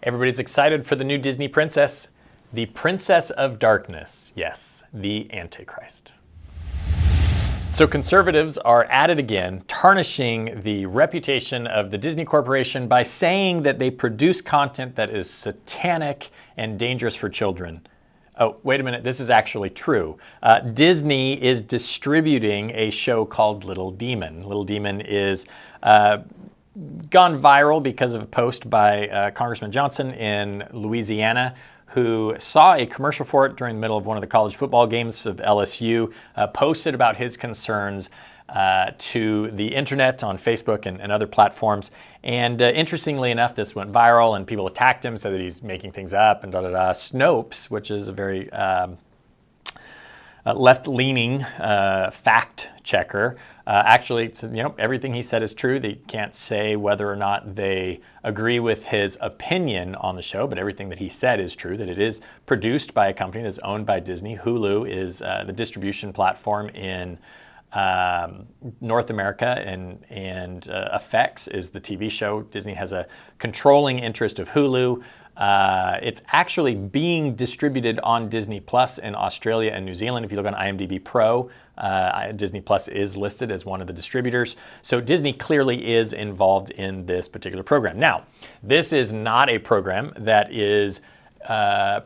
Everybody's excited for the new Disney princess, the Princess of Darkness. Yes, the Antichrist. So conservatives are at it again, tarnishing the reputation of the Disney Corporation by saying that they produce content that is satanic and dangerous for children. Oh, wait a minute, this is actually true. Disney is distributing a show called Little Demon. Little Demon is gone viral because of a post by Congressman Johnson in Louisiana, who saw a commercial for it during the middle of one of the college football games of LSU, posted about his concerns to the internet on Facebook and other platforms. And interestingly enough, this went viral and people attacked him, said that he's making things up and da-da-da. Snopes, which is a very left-leaning fact checker, actually said, everything he said is true. They can't say whether or not they agree with his opinion on the show, but everything that he said is true, that it is produced by a company that's owned by Disney. Hulu is the distribution platform in North America, and FX is the TV show. Disney has a controlling interest of Hulu. It's actually being distributed on Disney Plus in Australia and New Zealand. If you look on IMDb Pro, Disney Plus is listed as one of the distributors. So Disney clearly is involved in this particular program. Now, this is not a program that is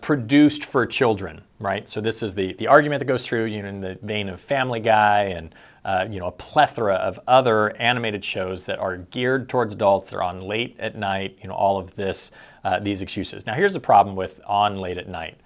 produced for children, right? So this is the argument that goes through, in the vein of Family Guy and a plethora of other animated shows that are geared towards adults. They're on late at night, all of this, these excuses. Now, here's the problem with on late at night.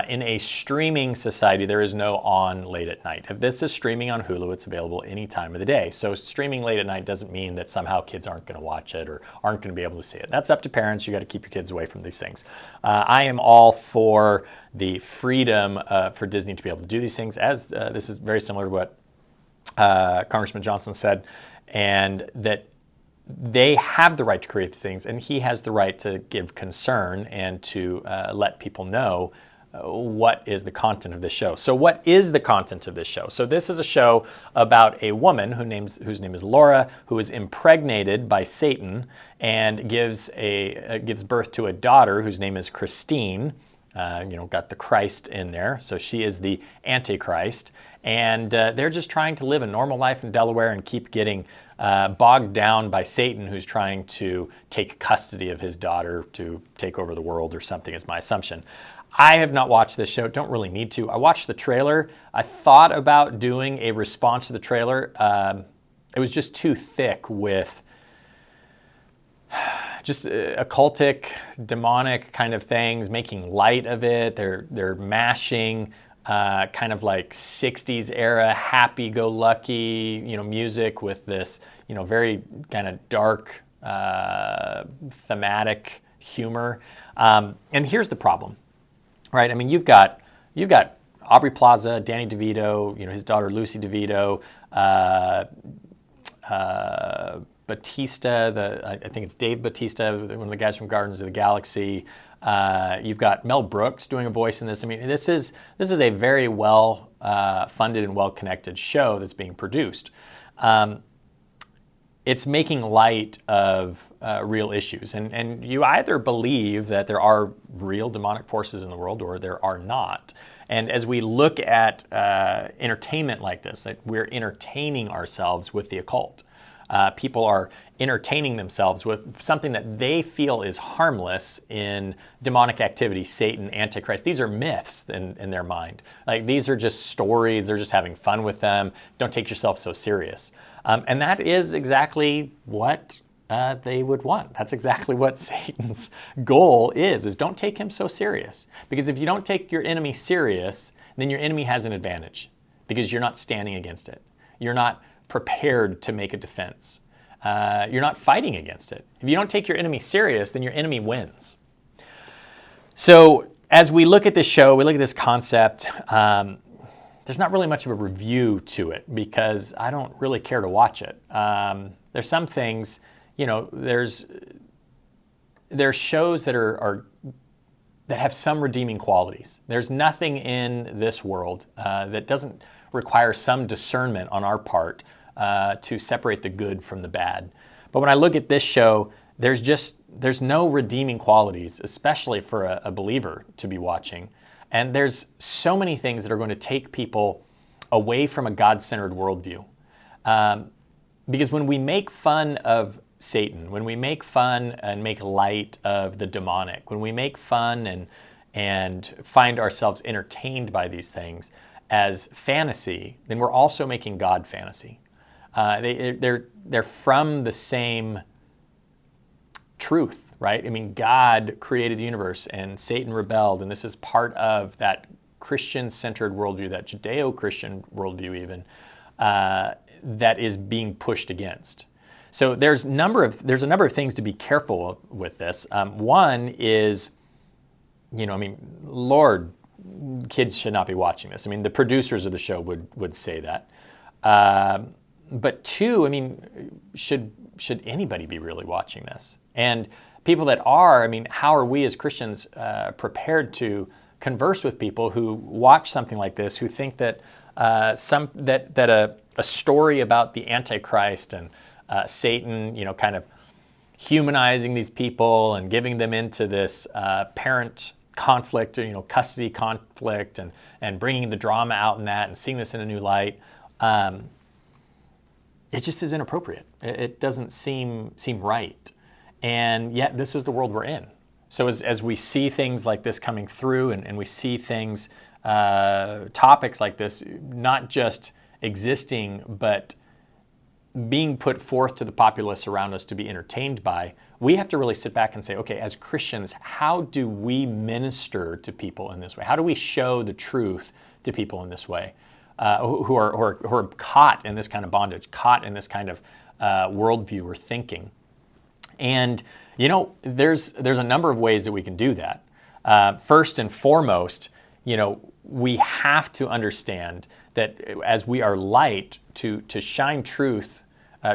In a streaming society, there is no on late at night. If this is streaming on Hulu, it's available any time of the day. So streaming late at night doesn't mean that somehow kids aren't going to watch it or aren't going to be able to see it. That's up to parents. You got to keep your kids away from these things. I am all for the freedom for Disney to be able to do these things, as this is very similar to what Congressman Johnson said, and that they have the right to create things, and he has the right to give concern and to let people know what is the content of this show. So what is the content of this show? So this is a show about a woman whose name is Laura, who is impregnated by Satan and gives birth to a daughter whose name is Christine. Got the Christ in there. So she is the Antichrist. And they're just trying to live a normal life in Delaware and keep getting bogged down by Satan, who's trying to take custody of his daughter to take over the world or something, is my assumption. I have not watched this show, don't really need to. I watched the trailer. I thought about doing a response to the trailer. It was just too thick with just occultic, demonic kind of things, making light of it. They're mashing kind of like 60s era happy-go-lucky, music with this, very kind of dark thematic humor. And here's the problem. Right, I mean, you've got Aubrey Plaza, Danny DeVito, his daughter Lucy DeVito, Batista, I think it's Dave Batista, one of the guys from Guardians of the Galaxy. You've got Mel Brooks doing a voice in this. I mean, this is a very well funded and well connected show that's being produced. It's making light of real issues. And you either believe that there are real demonic forces in the world or there are not. And as we look at entertainment like this, that we're entertaining ourselves with the occult. People are entertaining themselves with something that they feel is harmless in demonic activity, Satan, Antichrist. These are myths in their mind. Like, these are just stories. They're just having fun with them. Don't take yourself so serious. And that is exactly what they would want. That's exactly what Satan's goal is don't take him so serious. Because if you don't take your enemy serious, then your enemy has an advantage because you're not standing against it. You're not prepared to make a defense. You're not fighting against it. If you don't take your enemy serious, then your enemy wins. So as we look at this show, we look at this concept, there's not really much of a review to it because I don't really care to watch it. There's some things, there's shows that that have some redeeming qualities. There's nothing in this world that doesn't require some discernment on our part to separate the good from the bad. But when I look at this show, there's no redeeming qualities, especially for a believer to be watching. And there's so many things that are going to take people away from a God-centered worldview. Because when we make fun of Satan, when we make fun and make light of the demonic, when we make fun and find ourselves entertained by these things as fantasy, then we're also making God fantasy. They're from the same truth, right? I mean, God created the universe and Satan rebelled, and this is part of that Christian-centered worldview, that Judeo-Christian worldview even, that is being pushed against. So there's a number of things to be careful with this. One is, Lord, kids should not be watching this. I mean, the producers of the show would say that. But two, should anybody be really watching this? And people that are, how are we as Christians prepared to converse with people who watch something like this, who think that a story about the AntiChrist and Satan, kind of humanizing these people and giving them into this parent conflict, custody conflict, and bringing the drama out in that and seeing this in a new light, it just is inappropriate. It doesn't seem right. And yet this is the world we're in. So as we see things like this coming through and we see things, topics like this, not just existing, but being put forth to the populace around us to be entertained by, we have to really sit back and say, okay, as Christians, how do we minister to people in this way? How do we show the truth to people in this way, who are caught in this kind of bondage, caught in this kind of worldview or thinking? And there's a number of ways that we can do that. First and foremost, we have to understand that as we are light, to shine truth,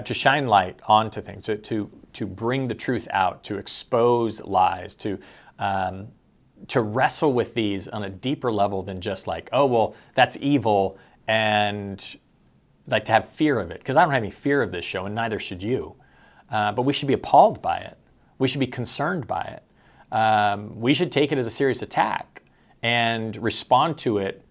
to shine light onto things, to bring the truth out, to expose lies, to wrestle with these on a deeper level than just like, oh, well, that's evil, and like to have fear of it. Because I don't have any fear of this show, and neither should you. But we should be appalled by it. We should be concerned by it. We should take it as a serious attack and respond to it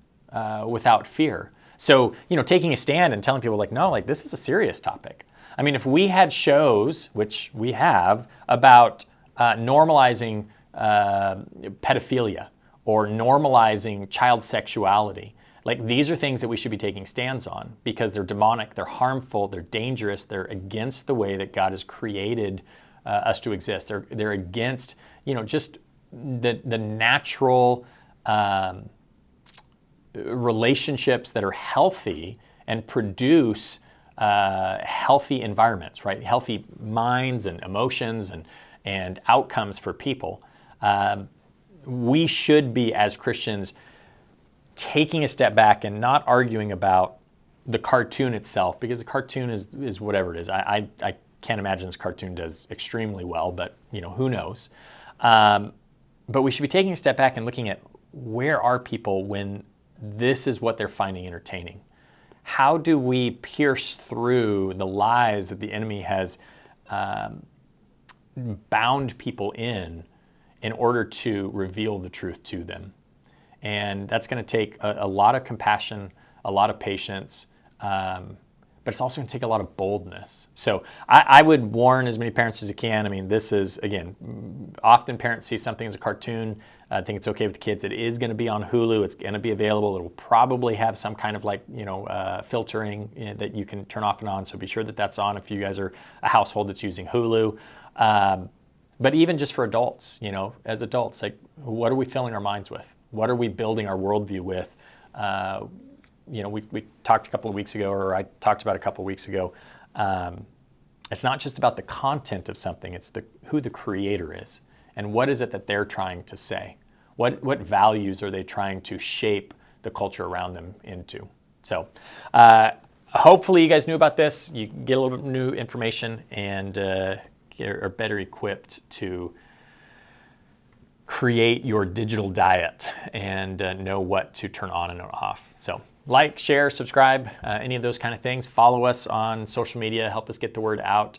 without fear. So, taking a stand and telling people no, this is a serious topic. If we had shows, which we have, about normalizing pedophilia or normalizing child sexuality, these are things that we should be taking stands on because they're demonic, they're harmful, they're dangerous, they're against the way that God has created us to exist. They're against, just the natural relationships that are healthy and produce healthy environments, right? Healthy minds and emotions and outcomes for people. We should be, as Christians, taking a step back and not arguing about the cartoon itself, because the cartoon is whatever it is. I can't imagine this cartoon does extremely well, but who knows? But we should be taking a step back and looking at where are people when this is what they're finding entertaining. How do we pierce through the lies that the enemy has bound people in order to reveal the truth to them? And that's going to take a lot of compassion, a lot of patience, but it's also going to take a lot of boldness. So I would warn as many parents as you can. This is, again, often parents see something as a cartoon, think it's okay with the kids. It is going to be on Hulu. It's going to be available. It will probably have some kind of filtering that you can turn off and on. So be sure that that's on if you guys are a household that's using Hulu. But even just for adults, as adults, what are we filling our minds with? What are we building our worldview with? We talked a couple of weeks ago, or I talked about a couple of weeks ago. It's not just about the content of something, it's who the creator is. And what is it that they're trying to say? What values are they trying to shape the culture around them into? So hopefully you guys knew about this. You get a little bit of new information and are better equipped to create your digital diet and know what to turn on and off. So like, share, subscribe, any of those kind of things. Follow us on social media. Help us get the word out.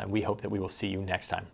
We hope that we will see you next time.